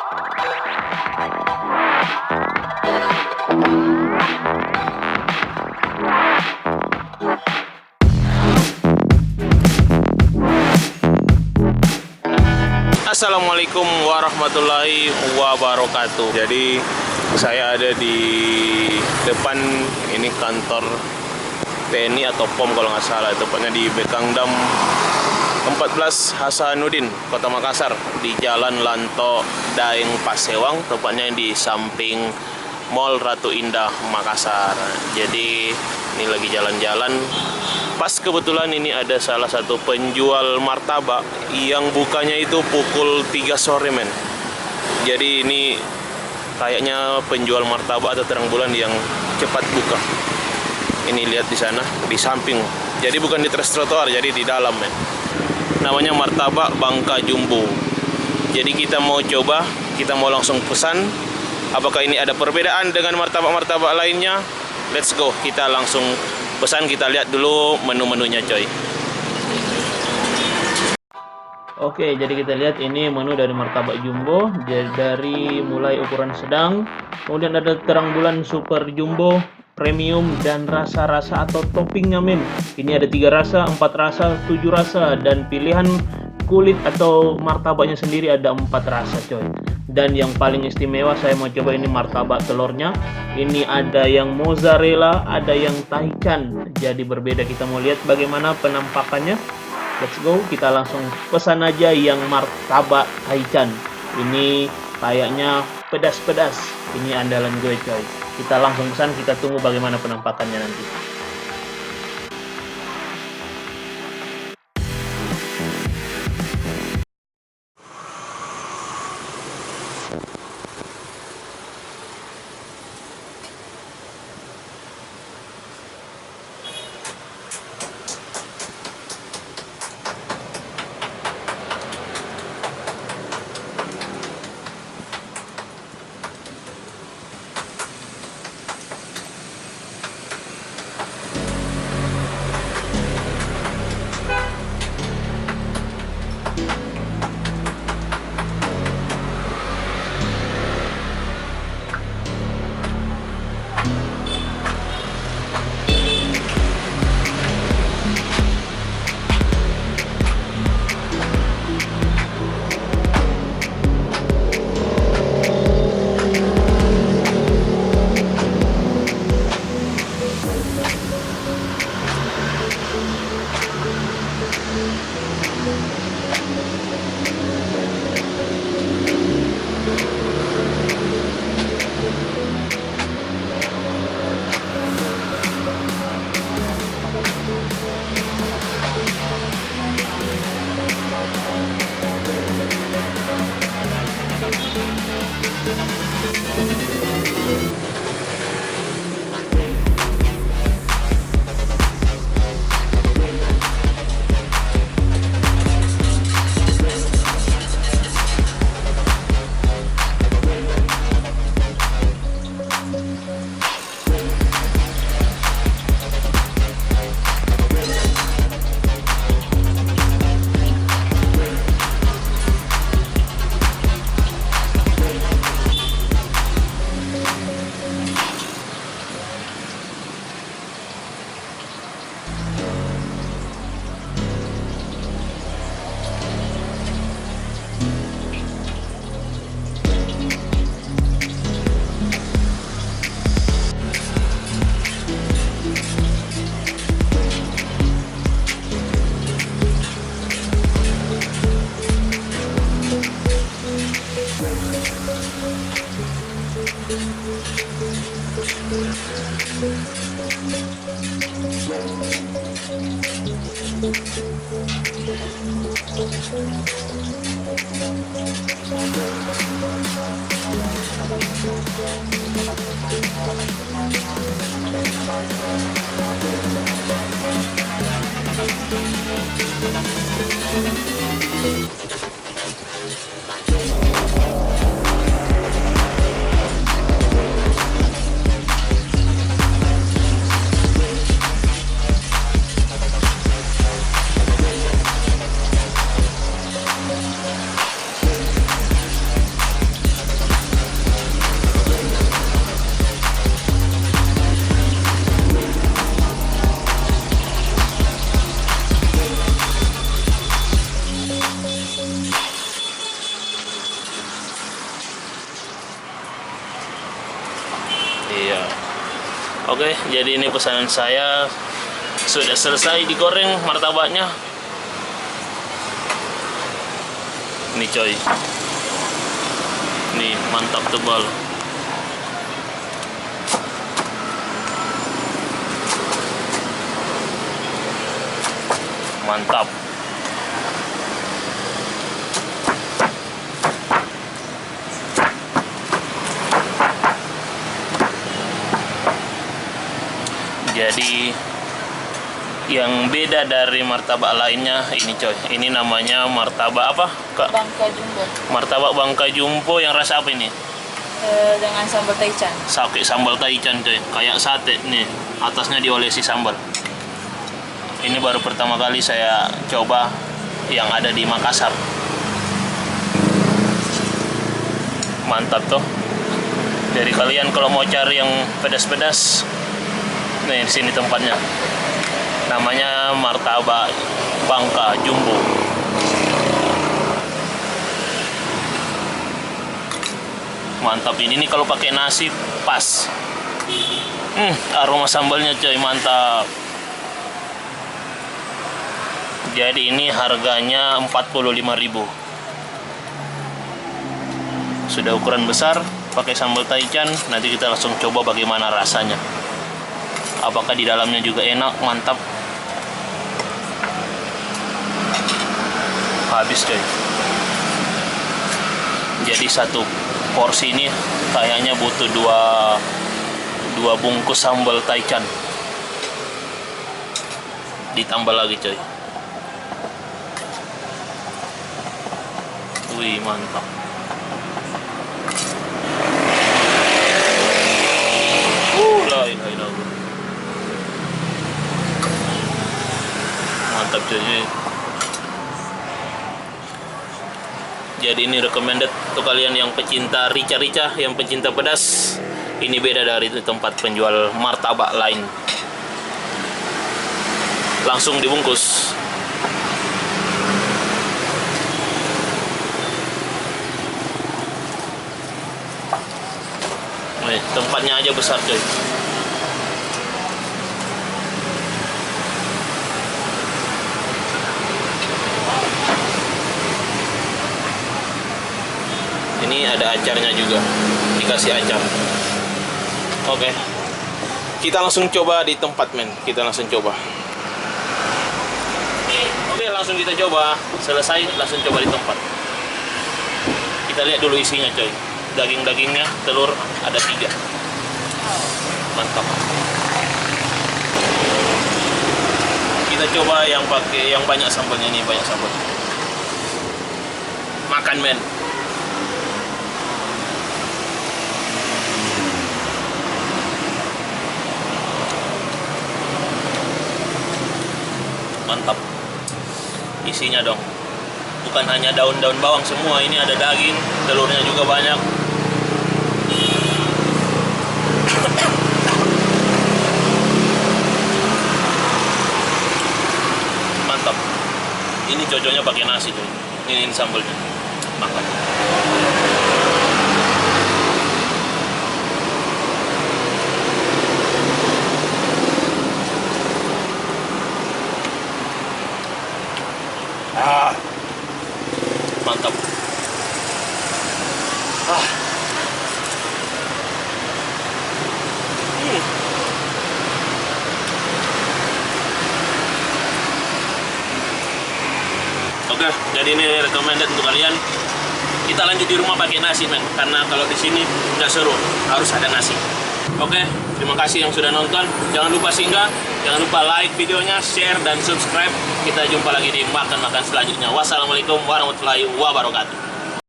Assalamualaikum warahmatullahi wabarakatuh. Jadi saya ada di depan ini kantor TNI atau POM kalau nggak salah, tepatnya di Bekangdam 14 Hasanuddin, Kota Makassar, di Jalan Lanto Daeng Pasewang, tepatnya di samping Mall Ratu Indah Makassar. Jadi ini lagi jalan-jalan. Pas kebetulan ini ada salah satu penjual martabak yang bukanya itu pukul 3 sore men. Jadi ini kayaknya penjual martabak atau terang bulan yang cepat buka. Ini lihat di sana, di samping. Jadi bukan di trotoar, jadi di dalam men. Namanya martabak Bangka Jumbo. Jadi kita mau coba, kita mau langsung pesan. Apakah ini ada perbedaan dengan martabak-martabak lainnya? Let's go, kita langsung pesan, kita lihat dulu menu-menunya coy. Oke, jadi kita lihat ini menu dari martabak jumbo. Dari mulai ukuran sedang, kemudian ada terang bulan super jumbo, premium, dan rasa-rasa atau toppingnya men. Ini ada 3 rasa, 4 rasa, 7 rasa, dan pilihan kulit atau martabaknya sendiri ada 4 rasa coy. Dan yang paling istimewa saya mau coba ini martabak telurnya. Ini ada yang mozzarella, ada yang taichan. Jadi berbeda, kita mau lihat bagaimana penampakannya. Let's go, kita langsung pesan aja yang martabak taichan. Ini kayaknya pedas-pedas. Ini andalan gue coy. Kita langsung pesan, kita tunggu bagaimana penampakannya nanti. Iya. Oke, jadi ini pesanan saya sudah selesai digoreng martabaknya. Nih coy. Nih mantap tebal. Mantap. Jadi yang beda dari martabak lainnya ini coy. Ini namanya martabak apa, Kak? Bangka Jumbo. Martabak Bangka Jumbo yang rasa apa ini? Dengan sambal taichan. Pakai sambal taichan coy. Kayak sate nih. Atasnya diolesi sambal. Ini baru pertama kali saya coba yang ada di Makassar. Mantap tuh. Dari kalian kalau mau cari yang pedas-pedas, nih di sini tempatnya. Namanya martabak Bangka Jumbo. Mantap ini nih kalau pakai nasi pas. Aroma sambalnya coy mantap. Jadi ini harganya 45.000. Sudah ukuran besar, pakai sambal taichan. Nanti kita langsung coba bagaimana rasanya. Apakah di dalamnya juga enak, mantap. Habis coy. Jadi satu porsi ini kayaknya butuh dua bungkus sambal taichan. Ditambah lagi coy. Wih mantap. La ilaha illallah. Mantap coy. Jadi ini recommended untuk kalian yang pecinta rica-rica, yang pecinta pedas. Ini beda dari tempat penjual martabak lain. Langsung dibungkus. Nih, tempatnya aja besar coy. Ini ada acarnya juga, dikasih acar. Oke. Kita langsung coba di tempat men. Kita langsung coba. Oke, langsung kita coba. Selesai langsung coba di tempat. Kita lihat dulu isinya coy. Daging-dagingnya, telur ada 3. Mantap. Kita coba yang pakai yang banyak sambalnya nih, banyak sambal. Makan men. Mantap. Isinya dong. Bukan hanya daun-daun bawang semua, ini ada daging, telurnya juga banyak. Mantap. Ini cocoknya pakai nasi coy. Ini sambalnya. Mantap. Mantap. Oke, jadi ini recommended untuk kalian. Kita lanjut di rumah pakai nasi men, karena kalau di sini nggak seru, harus ada nasi. Oke, terima kasih yang sudah nonton. Jangan lupa singgah, jangan lupa like videonya, share dan subscribe. Kita jumpa lagi di makan-makan selanjutnya. Wassalamualaikum warahmatullahi wabarakatuh.